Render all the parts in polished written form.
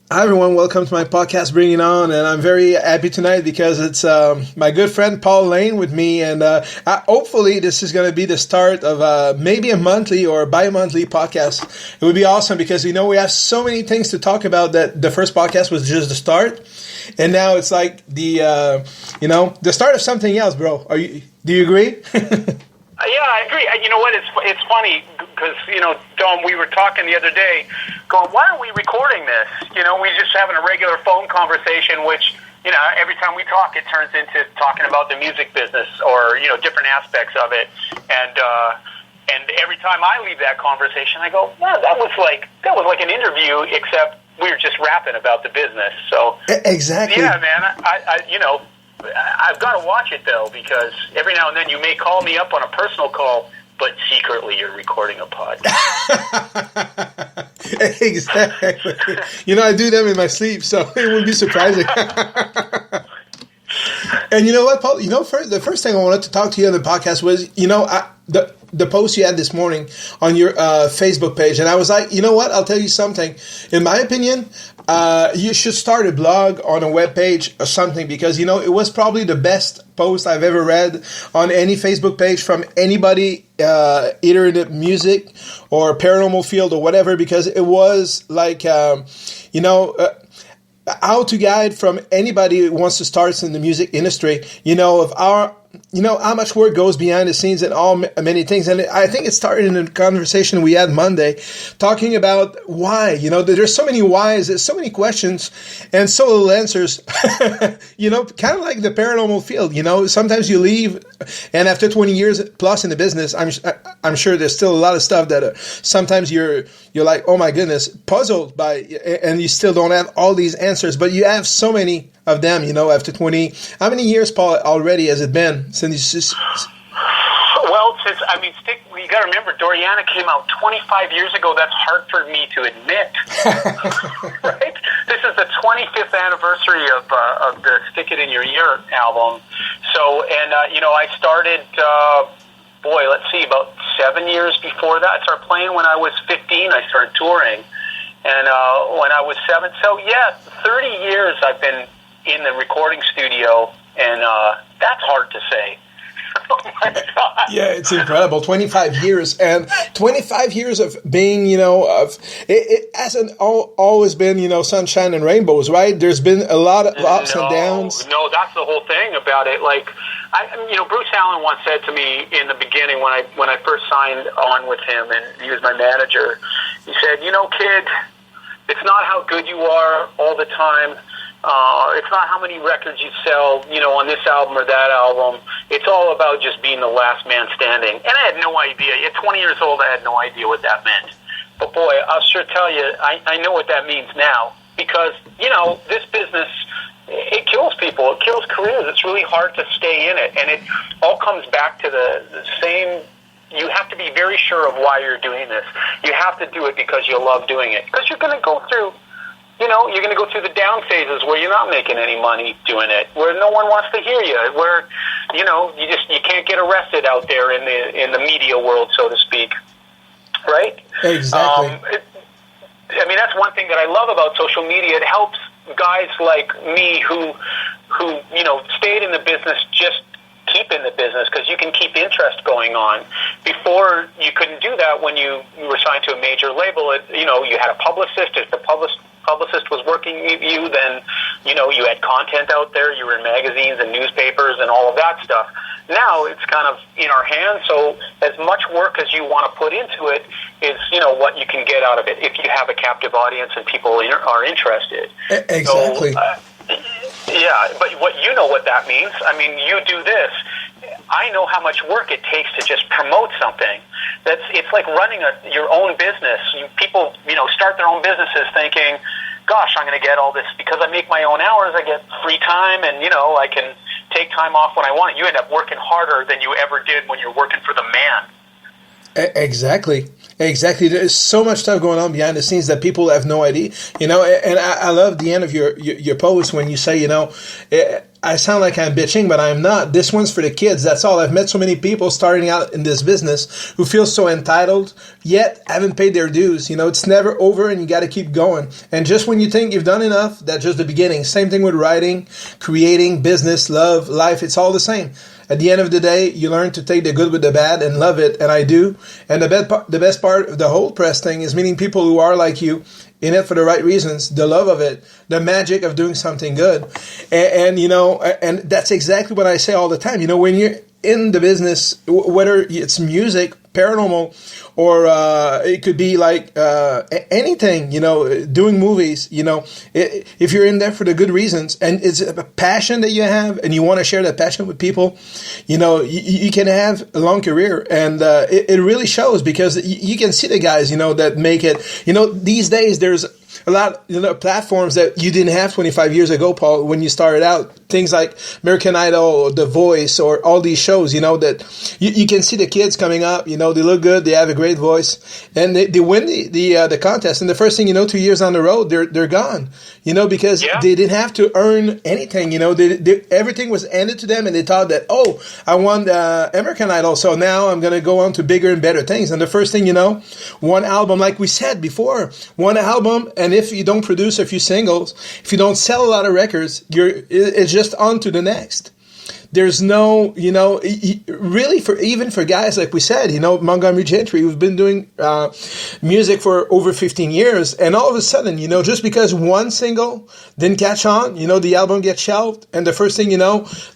Hi everyone, welcome to my podcast, Bring It On, and I'm very happy tonight because it's my good friend Paul Laine with me, and hopefully this is going to be the start of maybe a monthly or bi-monthly podcast. It would be awesome because we have so many things to talk about. That the first podcast was just the start, and now it's like the start of something else, bro. Do you agree? Yeah, I agree. You know what? It's funny because, Dom, we were talking the other day going, why aren't we recording this? We're just having a regular phone conversation, which, every time we talk, it turns into talking about the music business or, different aspects of it. And every time I leave that conversation, I go, wow, that was like an interview, except we were just rapping about the business. So exactly. Yeah, man. I've got to watch it, though, because every now and then you may call me up on a personal call, but secretly you're recording a podcast. Exactly. I do them in my sleep, so it wouldn't be surprising. And you know what, Paul? The first thing I wanted to talk to you on the podcast was, the post you had this morning on your Facebook page, and I was like, you know what? I'll tell you something. In my opinion, you should start a blog on a web page or something because, it was probably the best post I've ever read on any Facebook page from anybody, either in the music or paranormal field or whatever, because it was like, how to guide from anybody who wants to start in the music industry, of our, how much work goes behind the scenes and many things. And I think it started in a conversation we had Monday talking about why, there's so many whys, there's so many questions and so little answers, kind of like the paranormal field, sometimes you leave and after 20 years plus in the business, I'm sure there's still a lot of stuff that sometimes you're like, oh my goodness, puzzled by, and you still don't have all these answers, but you have so many of them, after 20. How many years, Paul, already has it been since you... Well, you got to remember, Doriana came out 25 years ago. That's hard for me to admit. Right? This is the 25th anniversary of the Stick It In Your Ear album. So, and, I started, let's see, about 7 years before that. I started playing when I was 15. I started touring. And when I was 7, so yeah, 30 years I've been in the recording studio, and that's hard to say. Oh my God. Yeah, it's incredible. 25 years, and 25 years of being, it hasn't always been, sunshine and rainbows, right? There's been a lot of ups and downs. No, that's the whole thing about it. Like, Bruce Allen once said to me in the beginning when I first signed on with him, and he was my manager. He said, kid, it's not how good you are all the time. It's not how many records you sell, on this album or that album. It's all about just being the last man standing. And I had no idea. At 20 years old, I had no idea what that meant. But boy, I'll sure tell you, I know what that means now. Because, this business, it kills people. It kills careers. It's really hard to stay in it. And it all comes back to the same... You have to be very sure of why you're doing this. You have to do it because you love doing it. Because you're going to go through... you're going to go through the down phases where you're not making any money doing it, where no one wants to hear you, where, you can't get arrested out there in the media world, so to speak. Right? Exactly. That's one thing that I love about social media. It helps guys like me who stayed in the business just keep in the business because you can keep interest going on. Before, you couldn't do that when you were signed to a major label. You had a publicist. If the publicist was working you, then, you had content out there. You were in magazines and newspapers and all of that stuff. Now it's kind of in our hands, so as much work as you want to put into it is, what you can get out of it if you have a captive audience and people are interested. Exactly. So, yeah, but what that means. You do this. I know how much work it takes to just promote something. It's like running your own business. People, start their own businesses thinking, gosh, I'm going to get all this because I make my own hours. I get free time, and I can take time off when I want it. You end up working harder than you ever did when you're working for the man. Exactly. There's so much stuff going on behind the scenes that people have no idea. And I love the end of your post when you say, I sound like I'm bitching, but I'm not. This one's for the kids. That's all. I've met so many people starting out in this business who feel so entitled, yet haven't paid their dues. It's never over, and you got to keep going. And just when you think you've done enough, that's just the beginning. Same thing with writing, creating, business, love, life. It's all the same. At the end of the day, you learn to take the good with the bad and love it, and I do. And the best part of the whole press thing is meeting people who are like you, in it for the right reasons, the love of it, the magic of doing something good. And that's exactly what I say all the time. When you're in the business, whether it's music, paranormal, or it could be like anything, doing movies, if you're in there for the good reasons and it's a passion that you have and you want to share that passion with people, you can have a long career. And it really shows because you can see the guys, that make it. These days there's a lot of platforms that you didn't have 25 years ago, Paul, when you started out. Things like American Idol, or The Voice, or all these shows, that you can see the kids coming up, they look good, they have a great voice, and they win the contest. And the first thing 2 years on the road, they're gone, because they didn't have to earn anything, everything was handed to them, and they thought that, I won American Idol, so now I'm going to go on to bigger and better things. And the first thing one album, like we said before, one album, and if you don't produce a few singles, if you don't sell a lot of records, it's just on to the next. There's no, really even for guys like we said, Montgomery Gentry, who've been doing music for over 15 years, and all of a sudden, just because one single didn't catch on, the album gets shelved, and the first thing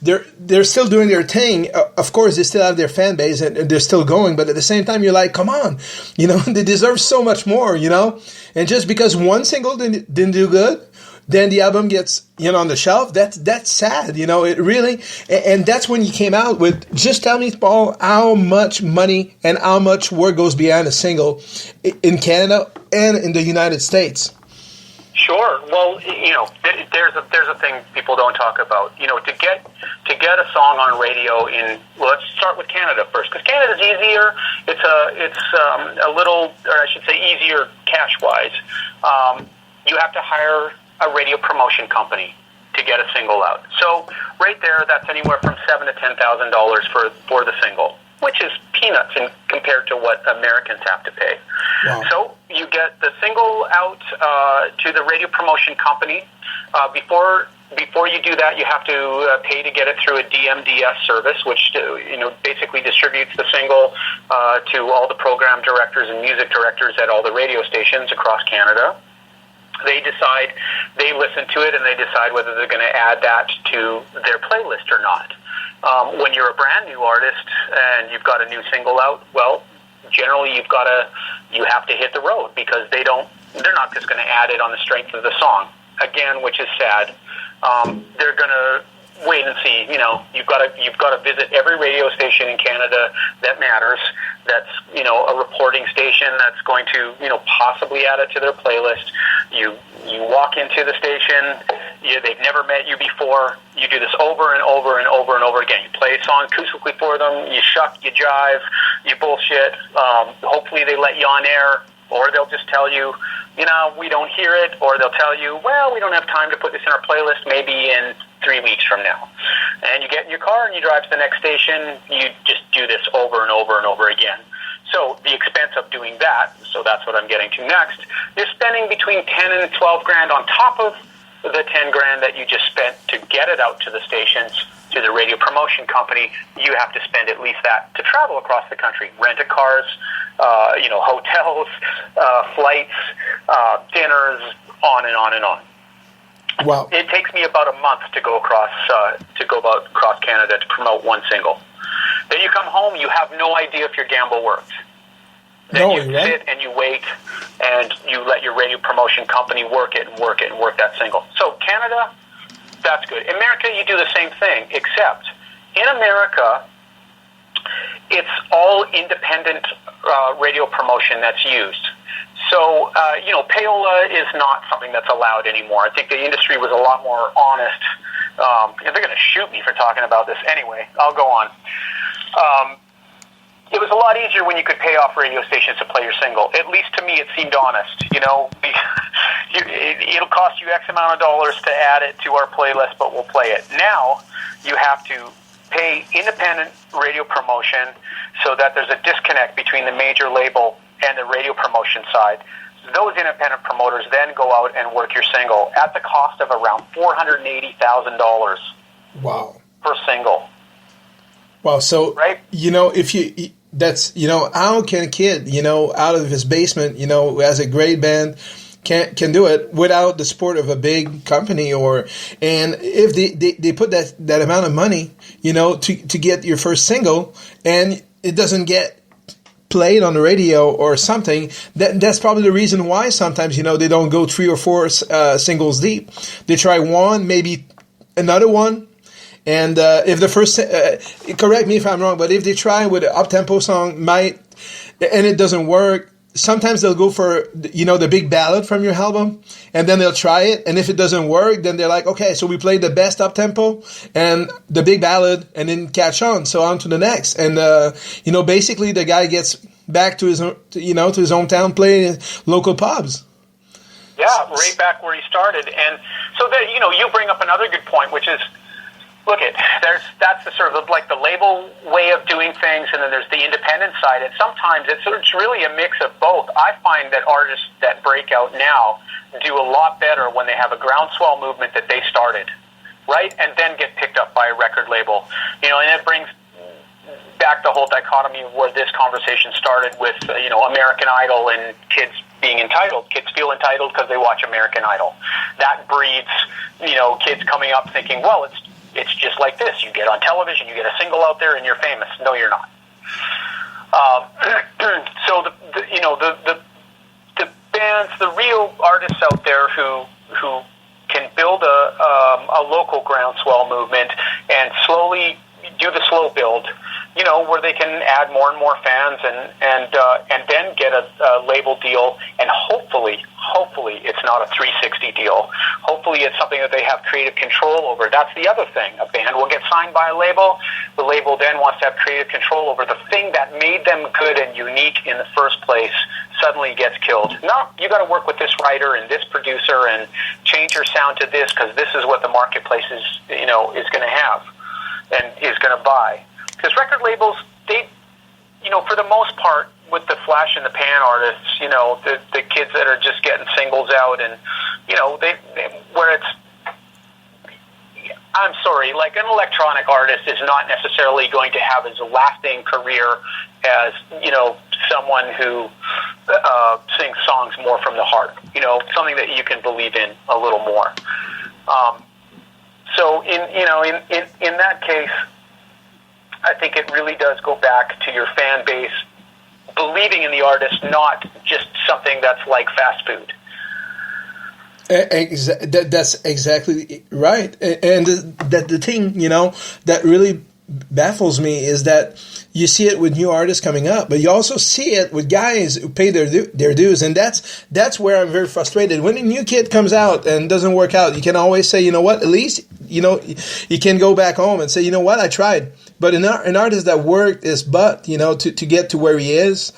they're still doing their thing. Of course, they still have their fan base, and they're still going, but at the same time, you're like, come on, they deserve so much more, and just because one single didn't do good, then the album gets, on the shelf. That's sad, it really, and that's when you came out with, just tell me, Paul, how much money and how much work goes behind a single in Canada and in the United States. Sure. Well, there's a thing people don't talk about. To get a song on radio let's start with Canada first, because Canada's easier. It's a little, or I should say, easier cash wise. You have to hire a radio promotion company to get a single out. So right there, that's anywhere from $7,000 to $10,000 for the single, which is peanuts compared to what Americans have to pay. Wow. So you get the single out to the radio promotion company. Before you do that, you have to pay to get it through a DMDS service, which basically distributes the single to all the program directors and music directors at all the radio stations across Canada. They listen to it, and they decide whether they're going to add that to their playlist or not. When you're a brand new artist and you've got a new single out, well, generally you have to hit the road, because they're not just going to add it on the strength of the song. Again, which is sad. They're going to wait and see. You've got to visit every radio station in Canada that matters. That's a reporting station that's going to possibly add it to their playlist. You walk into the station. They've never met you before. You do this over and over and over and over again. You play a song acoustically for them. You shuck, you jive, you bullshit. Hopefully they let you on air, or they'll just tell you, we don't hear it, or they'll tell you, well, we don't have time to put this in our playlist, maybe in 3 weeks from now. And you get in your car and you drive to the next station. You just do this over and over and over again. So the expense of doing that, so that's what I'm getting to next, you're spending between 10 and 12 grand on top of the 10 grand that you just spent to get it out to the stations, to the radio promotion company. You have to spend at least that to travel across the country, rent-a-cars, hotels, flights, dinners, on and on and on. Wow. It takes me about a month to go across Canada to promote one single. Then you come home, you have no idea if your gamble worked. Then you sit and you wait, and you let your radio promotion company work it and work it and work that single. So Canada, that's good. America, you do the same thing, except in America, it's all independent radio promotion that's used. So, payola is not something that's allowed anymore. I think the industry was a lot more honest. They're going to shoot me for talking about this. Anyway, I'll go on. It was a lot easier when you could pay off radio stations to play your single. At least to me, it seemed honest. it'll cost you X amount of dollars to add it to our playlist, but we'll play it. Now you have to pay independent radio promotion so that there's a disconnect between the major label and the radio promotion side. Those independent promoters then go out and work your single at the cost of around $480,000 per single. Wow. So, right? If you, that's, how can a kid, out of his basement, as a great band, can do it without the support of a big company and if they put that amount of money, to get your first single and it doesn't get played on the radio or something, that's probably the reason why sometimes, they don't go 3 or 4 singles deep. They try one, maybe another one. And if the first, correct me if I'm wrong, but if they try with an up-tempo song, and it doesn't work, sometimes they'll go for, the big ballad from your album, and then they'll try it. And if it doesn't work, then they're like, okay, so we played the best up-tempo and the big ballad and then catch on. So on to the next. And, basically the guy gets back to his, to his hometown playing local pubs. Yeah, right back where he started. And so that, you bring up another good point, which is, that's the sort of like the label way of doing things, and then there's the independent side. And sometimes it's really a mix of both. I find that artists that break out now do a lot better when they have a groundswell movement that they started, right, and then get picked up by a record label. And it brings back the whole dichotomy of where this conversation started with, American Idol and kids being entitled. Kids feel entitled because they watch American Idol. That breeds, kids coming up thinking, well, it's just like this. You get on television, you get a single out there, and you're famous. No, you're not. So the bands, the real artists out there who can build a local groundswell movement and slowly do the slow build, where they can add more and more fans and then get a label deal, and hopefully it's not a 360 deal. Hopefully it's something that they have creative control over. That's the other thing. A band will get signed by a label. The label then wants to have creative control over the thing that made them good and unique in the first place. Suddenly gets killed. No, you got to work with this writer and this producer and change your sound to this because this is what the marketplace is going to have and is going to buy. Because record labels, they, for the most part, with the flash in the pan artists, the kids that are just getting singles out, and they where it's, I'm sorry, like an electronic artist is not necessarily going to have as a lasting career as someone who sings songs more from the heart. Something that you can believe in a little more. So in that case, I think it really does go back to your fan base believing in the artist, not just something that's like fast food. That's exactly right. And the thing, that really baffles me is that you see it with new artists coming up, but you also see it with guys who pay their dues, and that's where I'm very frustrated. When a new kid comes out and doesn't work out, you can always say, at least, you can go back home and say, I tried. But an artist that worked his butt, to get to where he is,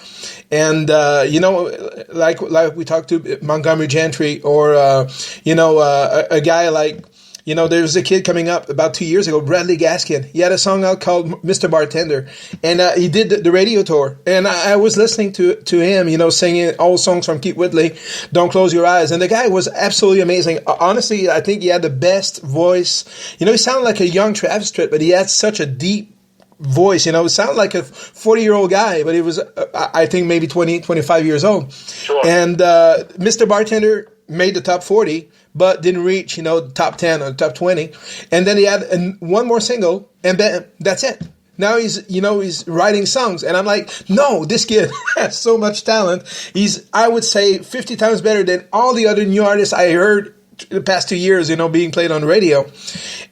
and like we talked to Montgomery Gentry, or a guy like. There was a kid coming up about 2 years ago, Bradley Gaskin. He had a song out called Mr. Bartender, and he did the radio tour. And I was listening to him, singing old songs from Keith Whitley, Don't Close Your Eyes. And the guy was absolutely amazing. Honestly, I think he had the best voice. He sounded like a young Travis Tritt, but he had such a deep voice. It sounded like a 40-year-old guy, but he was, I think, maybe 20, 25 years old. Sure. And Mr. Bartender made the top 40, but didn't reach, top 10 or top 20. And then he had one more single, and then that's it. Now he's writing songs. And I'm like, no, this kid has so much talent. He's, I would say, 50 times better than all the other new artists I heard the past 2 years, being played on the radio.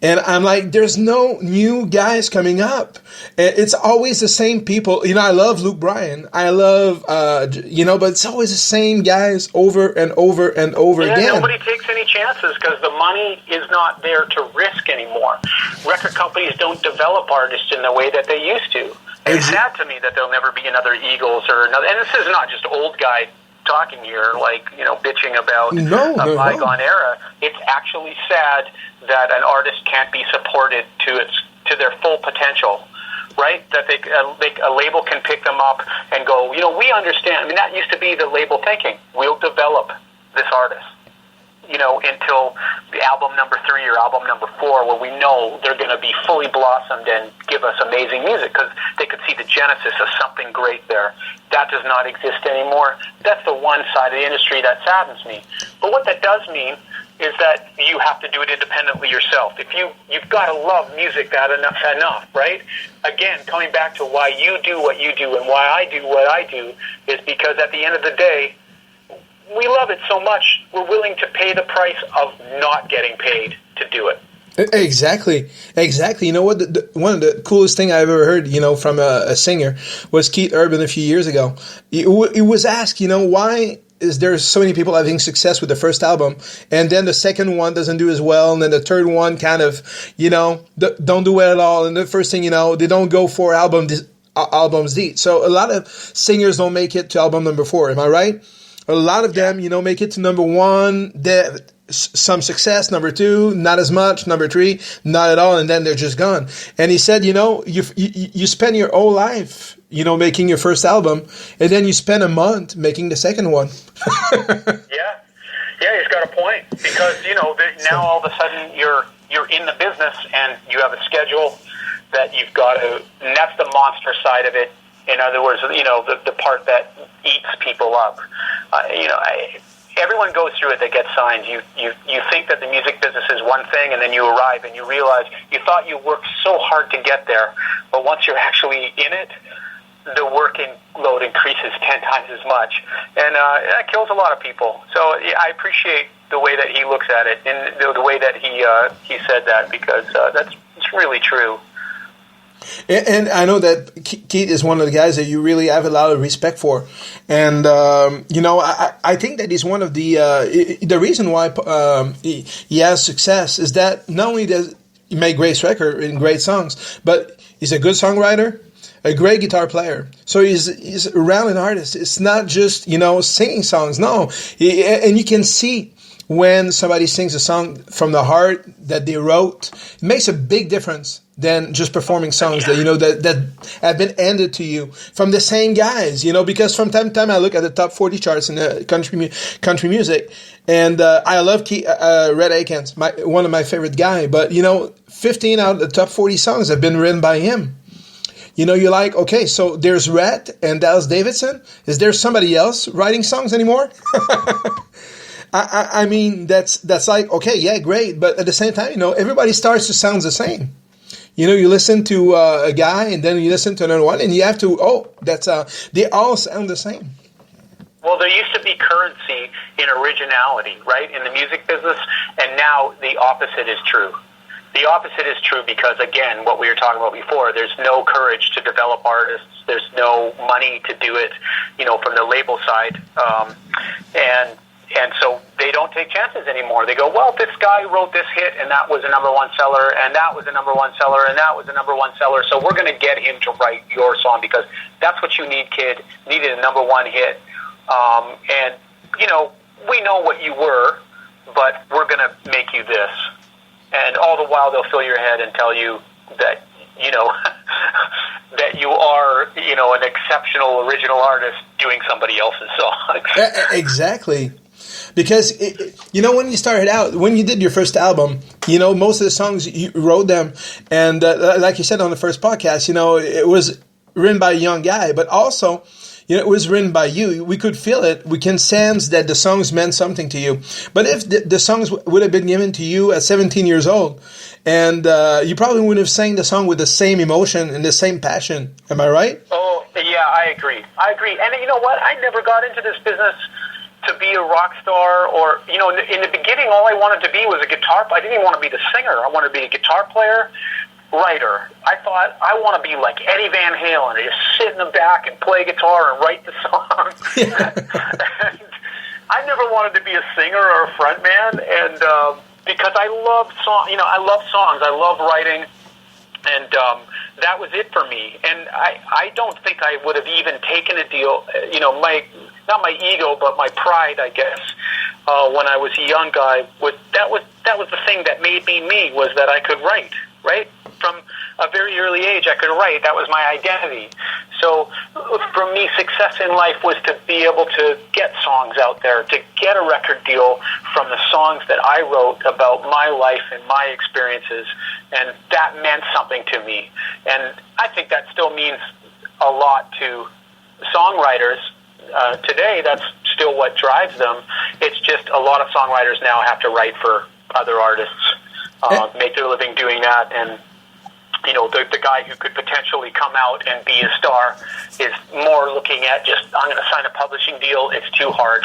And I'm like, there's no new guys coming up. It's always the same people. I love Luke Bryan. I love, but it's always the same guys over and over and over again. Nobody takes any chances because the money is not there to risk anymore. Record companies don't develop artists in the way that they used to. It's sad to me that there'll never be another Eagles or another, and this is not just old guy talking here, like, bitching about No. bygone era. It's actually sad that an artist can't be supported to their full potential, right? That a label can pick them up and go, we understand. I mean, that used to be the label thinking. We'll develop this artist, until the album number 3 or album number 4, where we know they're going to be fully blossomed and give us amazing music, because they could see the genesis of something great there. That does not exist anymore. That's the one side of the industry that saddens me. But what that does mean is that you have to do it independently yourself. If you've got to love music that enough, right? Again, coming back to why you do what you do and why I do what I do, is because at the end of the day, we love it so much, we're willing to pay the price of not getting paid to do it. Exactly. You know what? One of the coolest thing I've ever heard, from a singer was Keith Urban a few years ago. He was asked, why is there so many people having success with the first album, and then the second one doesn't do as well, and then the third one kind of, don't do well at all, and the first thing, they don't go for albums deep. So a lot of singers don't make it to album number 4. Am I right? A lot of them, make it to number 1, some success, number 2, not as much, number 3, not at all, and then they're just gone. And he said, you spend your whole life, making your first album, and then you spend a month making the second one. Yeah, he's got a point, because, now all of a sudden you're in the business and you have a schedule that you've got to, and that's the monster side of it. In other words, the part that eats people up. Everyone goes through it that gets signed. You think that the music business is one thing, and then you arrive and you realize you thought you worked so hard to get there, but once you're actually in it, the working load increases 10 times as much, and that kills a lot of people. So I appreciate the way that he looks at it, and the way that he said that, because it's really true. And I know that Keith is one of the guys that you really have a lot of respect for. And, I think that he's one of the reason why he has success is that not only does he make great records and great songs, but he's a good songwriter, a great guitar player. So he's a rounded artist. It's not just, singing songs. No. And you can see when somebody sings a song from the heart that they wrote, it makes a big difference than just performing songs that that have been handed to you from the same guys. Because from time to time I look at the top 40 charts in the country music, and I love Rhett Akins, one of my favorite guy. But 15 out of the top 40 songs have been written by him. You're like, okay, so there's Rhett and Dallas Davidson. Is there somebody else writing songs anymore? I mean, that's like, okay, yeah, great. But at the same time, everybody starts to sound the same. You listen to a guy, and then you listen to another one, and you have to, they all sound the same. Well, there used to be currency in originality, right, in the music business, and now the opposite is true. The opposite is true because, again, what we were talking about before, there's no courage to develop artists. There's no money to do it, from the label side. And so they don't take chances anymore. They go, well, this guy wrote this hit, and that was a number 1 seller, and that was a number 1 seller, and that was a number 1 seller, so we're going to get him to write your song because that's what you need, kid. Needed a number 1 hit. And, we know what you were, but we're going to make you this. And all the while they'll fill your head and tell you that, that you are, an exceptional original artist doing somebody else's song. Exactly. Because, when you started out, when you did your first album, most of the songs, you wrote them. And like you said on the first podcast, it was written by a young guy. But also, it was written by you. We could feel it. We can sense that the songs meant something to you. But if the songs would have been given to you at 17 years old, and you probably wouldn't have sang the song with the same emotion and the same passion. Am I right? Oh, yeah, I agree. And you know what? I never got into this business to be a rock star, or, in the beginning, all I wanted to be was a guitar player. I didn't even want to be the singer. I wanted to be a guitar player, writer. I thought, I want to be like Eddie Van Halen, and just sit in the back and play guitar and write the song. And I never wanted to be a singer or a front man, and because I love I love songs, I love writing, and that was it for me. And I don't think I would have even taken a deal, not my ego, but my pride, I guess, when I was a young guy, that was the thing that made me me, was that I could write, right? From a very early age, I could write. That was my identity. So for me, success in life was to be able to get songs out there, to get a record deal from the songs that I wrote about my life and my experiences, and that meant something to me. And I think that still means a lot to songwriters today. That's still what drives them. It's just a lot of songwriters now have to write for other artists, make their living doing that, and you know, the guy who could potentially come out and be a star is more looking at just, I'm going to sign a publishing deal, it's too hard,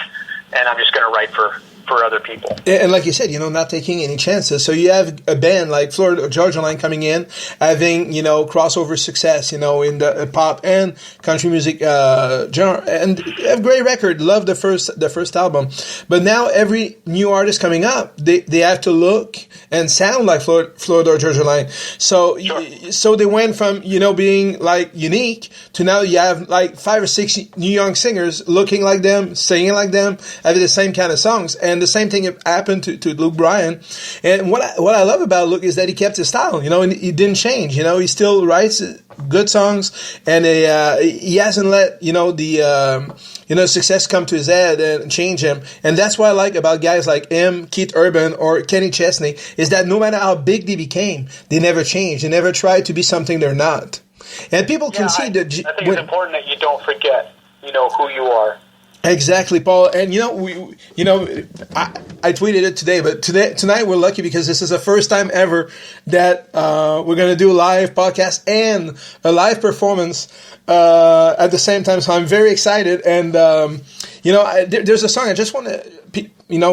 and I'm just going to write for other people. And like you said, you know, not taking any chances. So you have a band like Florida Georgia Line coming in, having, you know, crossover success, you know, in the pop and country music genre, and a great record. Love the first album. But now every new artist coming up, they have to look and sound like Florida Georgia Line. So Sure. so they went from, you know, being like unique to now you have like 5 or 6 new young singers looking like them, singing like them, having the same kind of songs. And the same thing happened to Luke Bryan. And what I love about Luke is that he kept his style, you know, and he didn't change. You know, he still writes good songs, and he hasn't let, you know, the success come to his head and change him. And that's what I like about guys like him, Keith Urban, or Kenny Chesney, is that no matter how big they became, they never change. They never try to be something they're not. And people can see that. I think it's important that you don't forget, you know, who you are. Exactly, Paul. And I tweeted it today, but tonight we're lucky because this is the first time ever that we're going to do a live podcast and a live performance at the same time. So I'm very excited. And there's a song I just want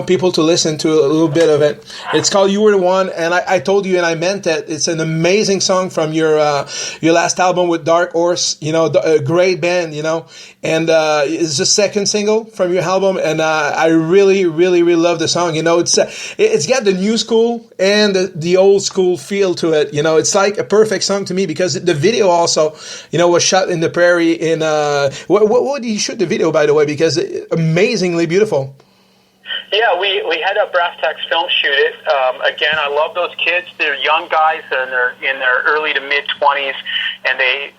people to listen to a little bit of it. It's called "You Were the One," and I told you, and I meant that. It's an amazing song from your last album with Dark Horse. You know, a great band. You know, and it's the second single from your album, and I really, really, really love the song. You know, it's got the new school and the old school feel to it. You know, it's like a perfect song to me because the video also, you know, was shot in the prairie. In what did you shoot the video, by the way? Because amazingly beautiful. Yeah, we had a Brass Tacks film shoot it. Again, I love those kids. They're young guys, and they're in their early to mid 20s, and they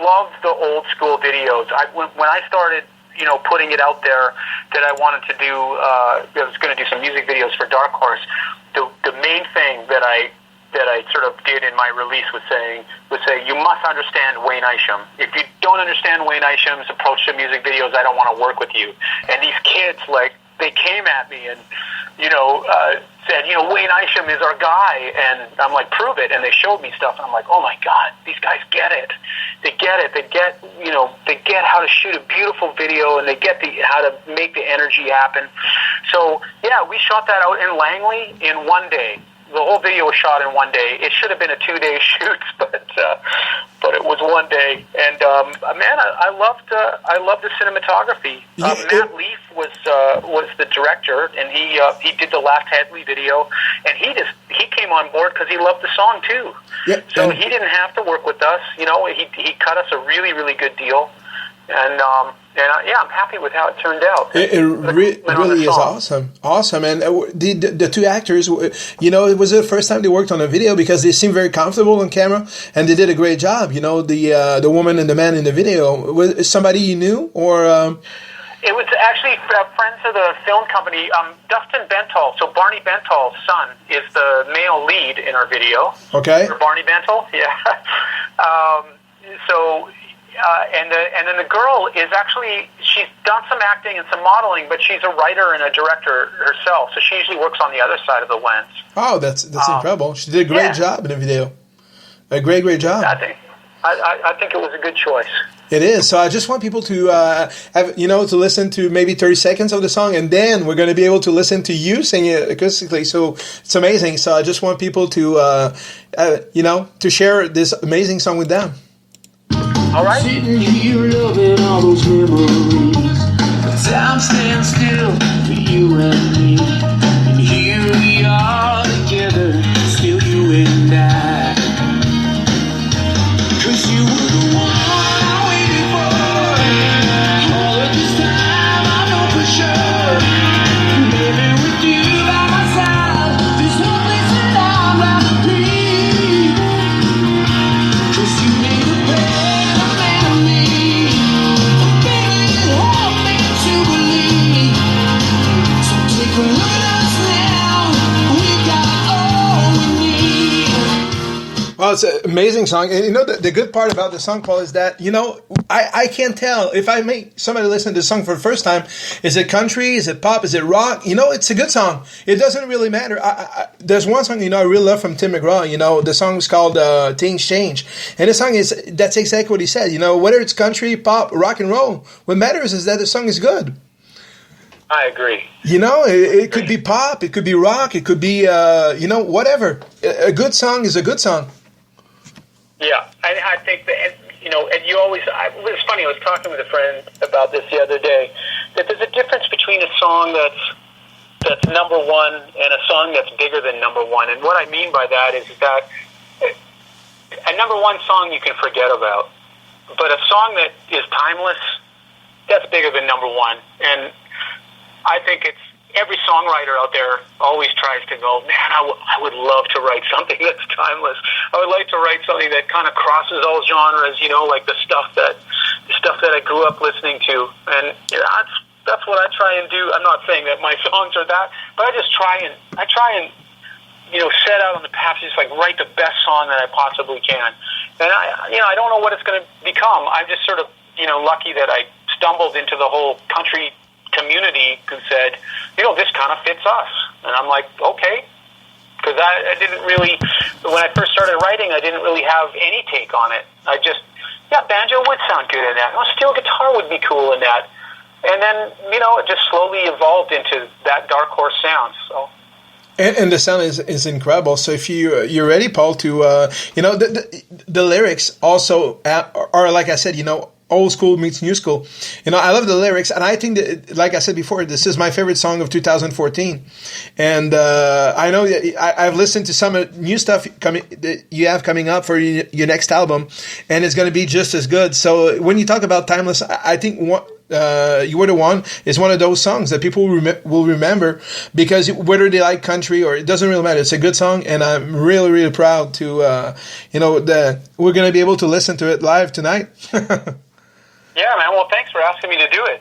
love the old school videos. When I started, you know, putting it out there that I wanted to do, I was going to do some music videos for Dark Horse. The main thing that I sort of did in my release was say, you must understand Wayne Isham. If you don't understand Wayne Isham's approach to music videos, I don't want to work with you. And these kids, like, they came at me and, you know, said, you know, Wayne Isham is our guy. And I'm like, prove it. And they showed me stuff. And I'm like, oh my God, these guys get it. They get it. They get how to shoot a beautiful video, and they get how to make the energy happen. So, yeah, we shot that out in Langley in one day. The whole video was shot in one day. It should have been a 2-day shoot, but it was one day. And man, I loved the cinematography. Matt Leaf was the director, and he did the last Headley video, and he came on board because he loved the song too. Yeah, so he didn't have to work with us. You know, he cut us a really, really good deal, and I'm happy with how it turned out. It really is awesome. And the two actors, you know, it was the first time they worked on a video because they seemed very comfortable on camera, and they did a great job. You know, the woman and the man in the video, was it somebody you knew, or? It was actually friends of the film company. Dustin Bentall, so Barney Bentall's son, is the male lead in our video. Okay. For Barney Bentall, yeah. And then the girl is actually, she's done some acting and some modeling, but she's a writer and a director herself, so she usually works on the other side of the lens. Oh, that's incredible. She did a great job in the video. A great job. I think it was a good choice. It is. So I just want people to to listen to maybe 30 seconds of the song, and then we're going to be able to listen to you sing it acoustically. So it's amazing. So I just want people to to share this amazing song with them. All right. Sitting here loving all those memories. The time stands still for you and me. And here we are together, still you and I. 'Cause you were the one I waited for. it's an amazing song. And the good part about the song, Paul, is that, I can't tell if I make somebody listen to the song for the first time, is it country, is it pop, is it rock? It's a good song. It doesn't really matter. There's one song, I really love from Tim McGraw, the song is called Things Change. And the song that's exactly what he said, whether it's country, pop, rock and roll, what matters is that the song is good. I agree. It could be pop, it could be rock, it could be, whatever. A good song is a good song. Yeah, I think that, and you always, it was funny, I was talking with a friend about this the other day, that there's a difference between a song that's number one and a song that's bigger than number one. And what I mean by that is that a number one song you can forget about, but a song that is timeless, that's bigger than number one. And I think it's every songwriter out there always tries to go, man, I would love to write something that's timeless. I would like to write something that kind of crosses all genres, like the stuff that I grew up listening to. And that's what I try and do. I'm not saying that my songs are that, but I try and set out on the path to just like write the best song that I possibly can. And I don't know what it's going to become. I'm just sort of lucky that I stumbled into the whole country community who said, this kind of fits us. And I'm like, okay. Because I didn't really, when I first started writing, I didn't really have any take on it. Banjo would sound good in that. Steel guitar would be cool in that. And then, it just slowly evolved into that dark horse sound. So. And the sound is incredible. So if you're ready, Paul, to, the lyrics also are, like I said, old school meets new school. I love the lyrics, and I think that, like I said before, this is my favorite song of 2014. And I know that I've listened to some new stuff that you have coming up for your next album, and it's going to be just as good. So when you talk about timeless, I think You Were the One is one of those songs that people will remember, because whether they like country or, it doesn't really matter. It's a good song, and I'm really, really proud to, we're going to be able to listen to it live tonight. Yeah, man. Well, thanks for asking me to do it.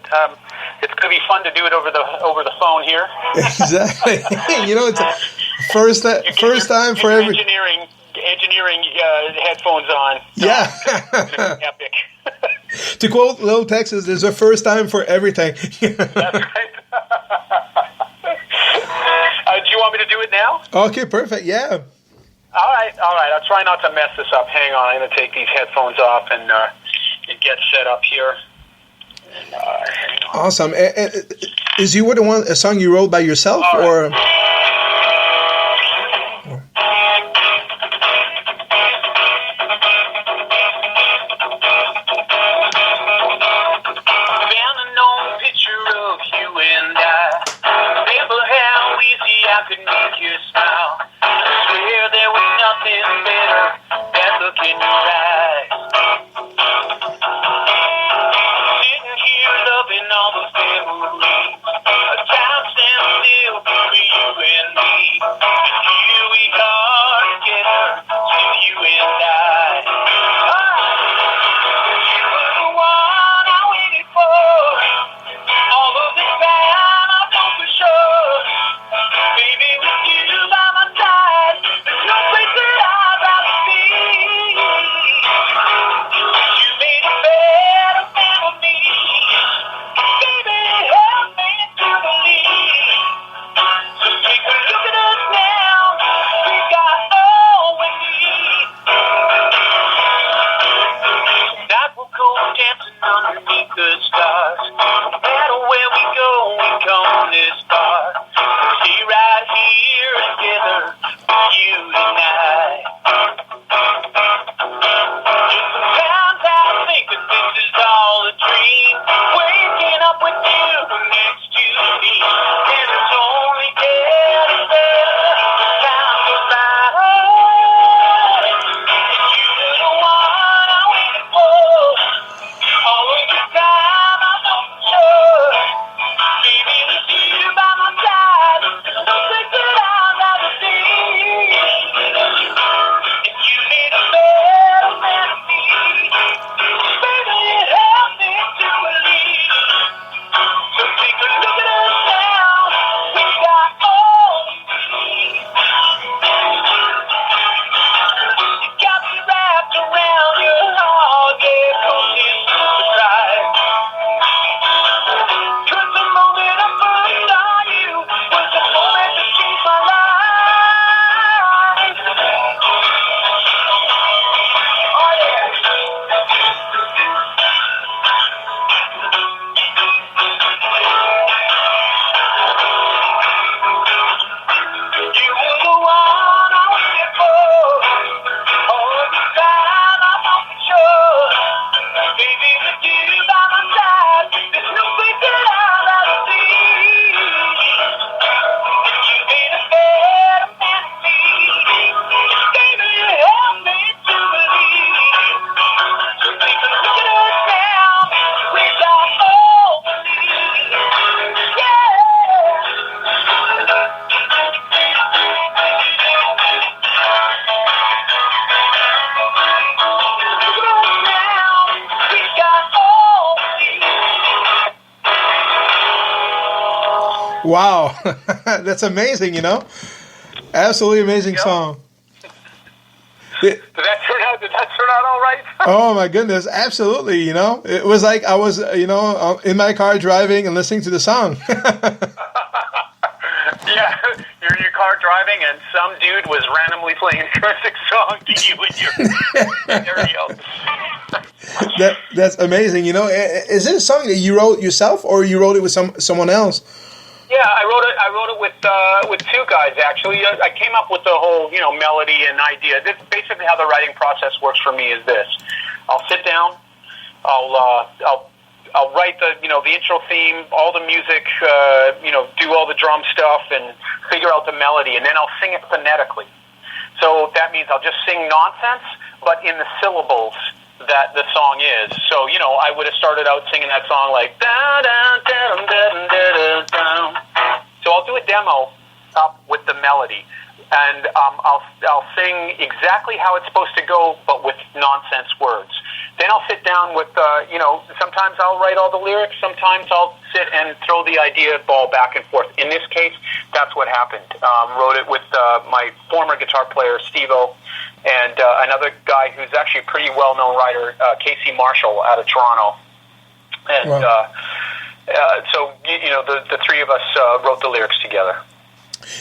It's going to be fun to do it over the phone here. Exactly. It's a first time for every engineering headphones on. So yeah. it's epic. To quote Little Texas, there's a first time for everything. That's right. Do you want me to do it now? Okay, perfect. Yeah. All right. I'll try not to mess this up. Hang on. I'm going to take these headphones off and get set up here. Awesome. Is You Were the One a song you wrote by yourself, right. or? I could make you smile. I swear there was nothing better than look in your eyes. Sitting here loving all those memories. A time stands still for you and me. And here we are together, still you and I. You were the one I waited for. All of this time I've known for sure. Baby, with you by Wow, that's amazing. Absolutely amazing song. Did that turn out all right? Oh my goodness, absolutely. It was like I was, in my car driving and listening to the song. Yeah, you're in your car driving, and some dude was randomly playing a music song to you in your stereo. That's amazing. Is it a song that you wrote yourself, or you wrote it with someone else? Yeah, I wrote it with two guys actually. I came up with the whole melody and idea. This basically how the writing process works for me is this: I'll sit down, I'll write the intro theme, all the music, do all the drum stuff, and figure out the melody, and then I'll sing it phonetically. So that means I'll just sing nonsense, but in the syllables that the song is. So, I would have started out singing that song like da da da da da da da. So I'll do a demo up with the melody, and I'll sing exactly how it's supposed to go, but with nonsense words. Then I'll sit down with sometimes I'll write all the lyrics, sometimes I'll sit and throw the idea ball back and forth. In this case, that's what happened. Wrote it with my former guitar player, Steve-O, and another guy who's actually a pretty well-known writer, Casey Marshall out of Toronto. And wow. So, the three of us wrote the lyrics together.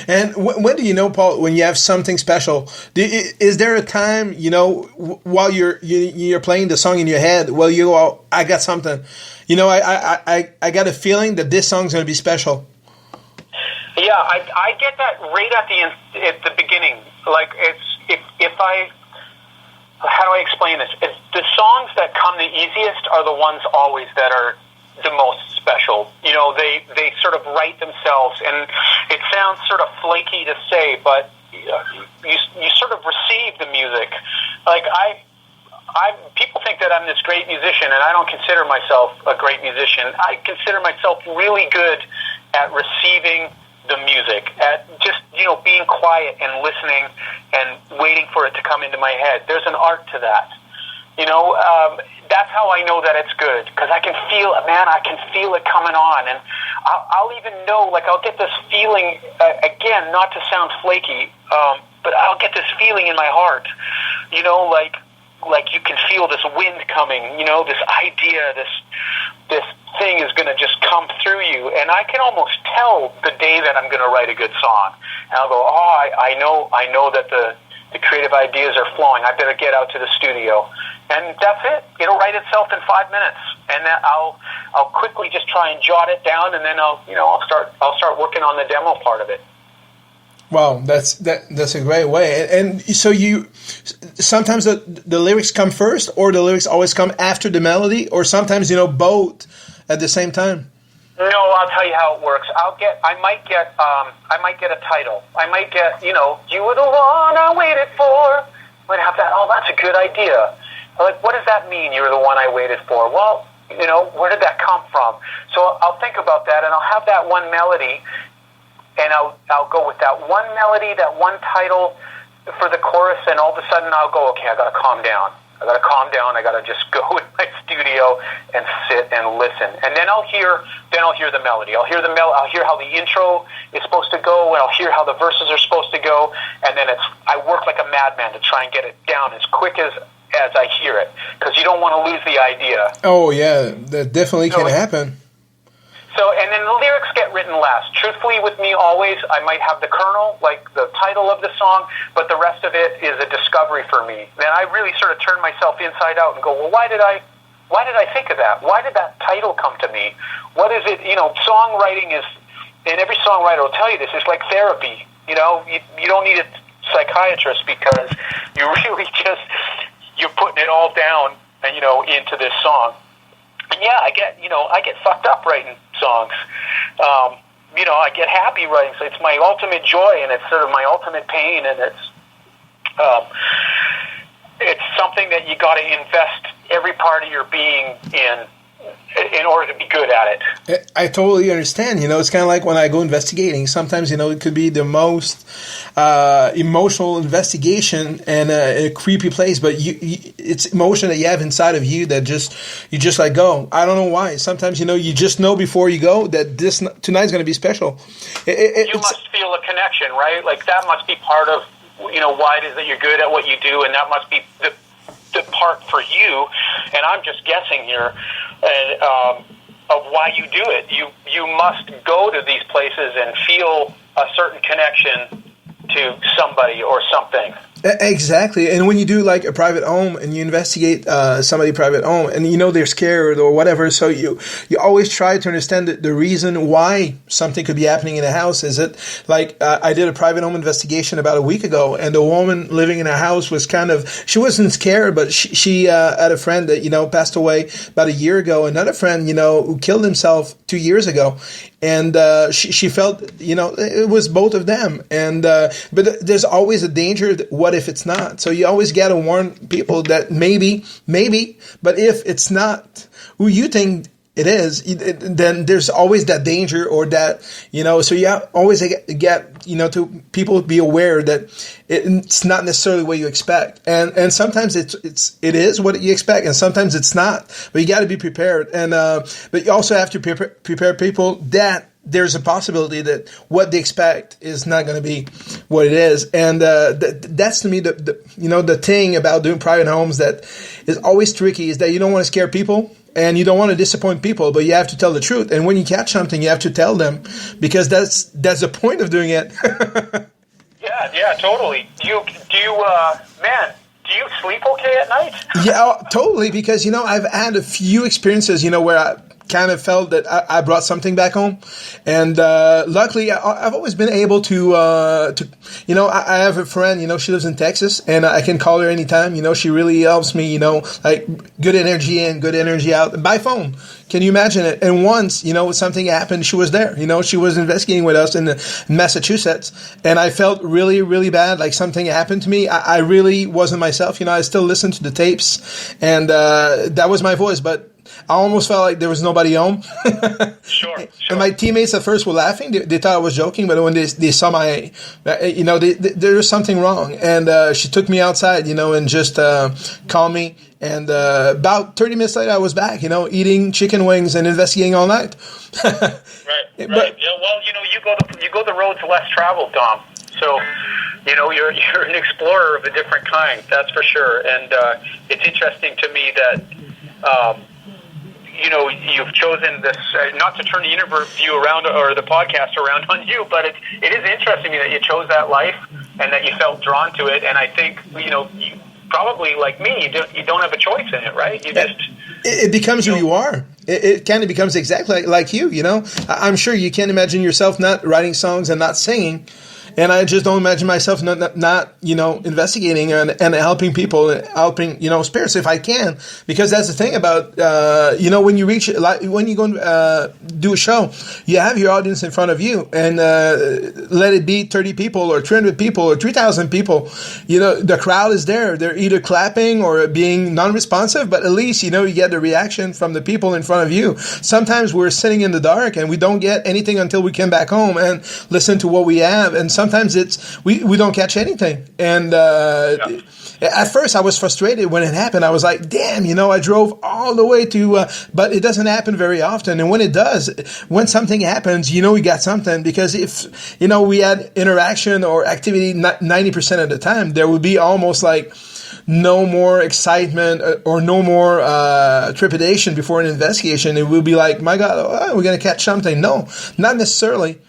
And when do you know, Paul, when you have something special? Is there a time, while you're playing the song in your head, well, you go, oh, I got something. I got a feeling that this song's going to be special. Yeah, I get that right at the beginning. Like, how do I explain this? It's the songs that come the easiest are the ones always that are the most special. They sort of write themselves, and it sounds sort of flaky to say, but you sort of receive the music. Like people think that I'm this great musician, and I don't consider myself a great musician. I consider myself really good at receiving the music, at just being quiet and listening and waiting for it to come into my head. There's an art to that. That's how I know that it's good, because I can feel it coming on, and I'll even know, like, I'll get this feeling, again, not to sound flaky, but I'll get this feeling in my heart, like you can feel this wind coming, this idea, this thing is going to just come through you, and I can almost tell the day that I'm going to write a good song, and I'll go, I know that the creative ideas are flowing. I better get out to the studio, and that's it. It'll write itself in 5 minutes, and then I'll quickly just try and jot it down, and then I'll start working on the demo part of it. Wow, that's a great way. And so you sometimes the lyrics come first, or the lyrics always come after the melody, or sometimes both at the same time. No, I'll tell you how it works. I might get a title. I might get, you were the one I waited for. Might have that. Oh, that's a good idea. Like, what does that mean? You were the one I waited for. Well, where did that come from? So I'll think about that, and I'll have that one melody, and I'll go with that one melody, that one title for the chorus, and all of a sudden I'll go, okay, I got to calm down. I got to just go in my studio and sit and listen. And then I'll hear the melody. I'll hear how the intro is supposed to go, and I'll hear how the verses are supposed to go. And then I work like a madman to try and get it down as quick as I hear it, because you don't want to lose the idea. Oh yeah, that definitely can happen. So, and then the lyrics get written last. Truthfully, with me always, I might have the kernel, like the title of the song, but the rest of it is a discovery for me. Then I really sort of turn myself inside out and go, well, why did I think of that? Why did that title come to me? What is it? Songwriting is, and every songwriter will tell you this, it's like therapy. You don't need a psychiatrist, because you really you're putting it all down and into this song. And yeah, I get fucked up writing songs. I get happy writing. So it's my ultimate joy, and it's sort of my ultimate pain, and it's something that you got to invest every part of your being in in order to be good at it. I totally understand. It's kind of like when I go investigating. Sometimes, it could be the most emotional investigation and a creepy place, but it's emotion that you have inside of you that you just let go. I don't know why. Sometimes, you just know before you go that tonight's going to be special. You must feel a connection, right? Like that must be part of, why it is that you're good at what you do, and that must be the part for you. And I'm just guessing here, and of why you do it. You must go to these places and feel a certain connection to somebody or something. Exactly. And when you do like a private home and you investigate somebody's private home and they're scared or whatever, so you always try to understand the reason why something could be happening in a house. Is it like I did a private home investigation about a week ago, and the woman living in a house was she wasn't scared, but she had a friend that passed away about a year ago, another friend who killed himself 2 years ago. And she felt, it was both of them. And but there's always a danger. What if it's not? So you always got to warn people that maybe, but if it's not who you think it is, then there's always that danger or that, so you always get, to people be aware that it's not necessarily what you expect. And sometimes it is what you expect, and sometimes it's not, but you got to be prepared. And, but you also have to prepare people that there's a possibility that what they expect is not going to be what it is. And that's to me the thing about doing private homes that is always tricky, is that you don't want to scare people and you don't want to disappoint people, but you have to tell the truth. And when you catch something, you have to tell them, because that's the point of doing it. Yeah, totally. Do you sleep okay at night? Yeah, totally. Because I've had a few experiences, where I kind of felt that I brought something back home, and luckily I've always been able to I have a friend, she lives in Texas, and I can call her anytime. She really helps me, like good energy in, good energy out by phone. Can you imagine it? And once, something happened, she was there. She was investigating with us in Massachusetts, and I felt really, really bad. Like something happened to me. I really wasn't myself. I still listened to the tapes, and that was my voice, but I almost felt like there was nobody home. Sure. And my teammates at first were laughing. They thought I was joking, but when they saw my, there was something wrong. And she took me outside, and just calmed me. And about 30 minutes later, I was back, eating chicken wings and investigating all night. Right. Yeah, well, you go the roads less traveled, Dom. So, you're an explorer of a different kind. That's for sure. And it's interesting to me that. You've chosen this, not to turn the interview around or the podcast around on you, but it is interesting to me that you chose that life and that you felt drawn to it. And I think, you probably like me, you don't have a choice in it, right? It becomes who you are. It kind of becomes exactly like you, I'm sure you can't imagine yourself not writing songs and not singing. And I just don't imagine myself not investigating and helping people, helping, spirits if I can. Because that's the thing about, when you go and do a show, you have your audience in front of you, and let it be 30 people or 300 people or 3,000 people. The crowd is there. They're either clapping or being non-responsive, but at least, you get the reaction from the people in front of you. Sometimes we're sitting in the dark and we don't get anything until we come back home and listen to what we have. And sometimes we don't catch anything. And at first I was frustrated when it happened. I was like, damn, I drove all the way to, but it doesn't happen very often. And when it does, when something happens, we got something, because if, we had interaction or activity 90% of the time, there would be almost like no more excitement or no more trepidation before an investigation. It would be like, my God, we're going to catch something. No, not necessarily.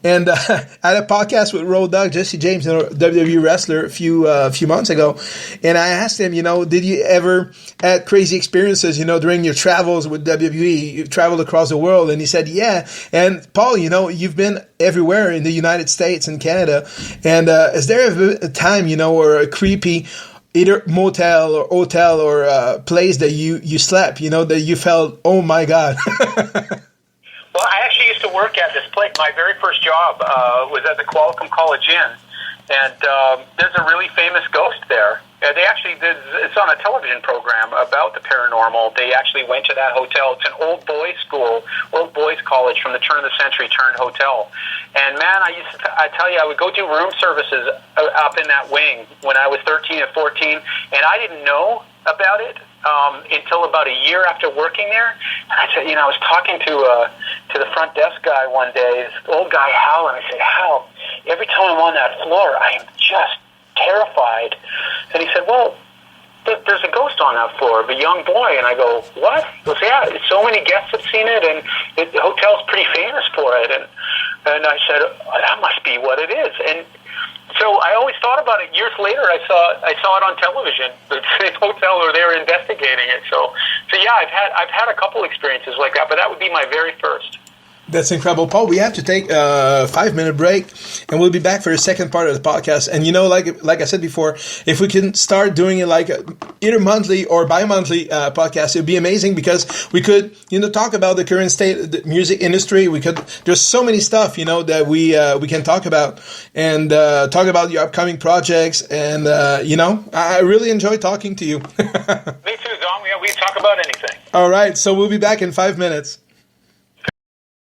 And I had a podcast with Road Dogg, Jesse James, WWE wrestler, a few months ago. And I asked him, did you ever have crazy experiences, during your travels with WWE? You traveled across the world. And he said, yeah. And Paul, you've been everywhere in the United States and Canada. And is there ever a time, or a creepy either motel or hotel or place that you slept, that you felt, oh my God? Well, I actually used to work at this place. My very first job was at the Qualicum College Inn, and there's a really famous ghost there. They actually did. It's on a television program about the paranormal. They actually went to that hotel. It's an old boys school, old boys college from the turn of the century turned hotel. And man, I tell you, I would go do room services up in that wing when I was 13 and 14, and I didn't know about it until about a year after working there. And I said, I was talking to the front desk guy one day, this old guy Hal, and I said, Hal, every time I'm on that floor, I am just terrified. And he said, well, there's a ghost on that floor of a young boy. And I go, what? He goes, yeah, so many guests have seen it, and the hotel's pretty famous for it. And I said, oh, that must be what it is. And so I always thought about it. Years later, I saw it on television. The same hotel where they were investigating it. So yeah, I've had a couple experiences like that, but that would be my very first. That's incredible, Paul. We have to take a 5-minute break, and we'll be back for the second part of the podcast. And like I said before, if we can start doing it like either monthly or bi-monthly podcast, it'd be amazing, because we could, talk about the current state of the music industry. There's so many stuff, that we can talk about, and talk about your upcoming projects. And I really enjoy talking to you. Me too, Dom. We talk about anything. All right, so we'll be back in 5 minutes.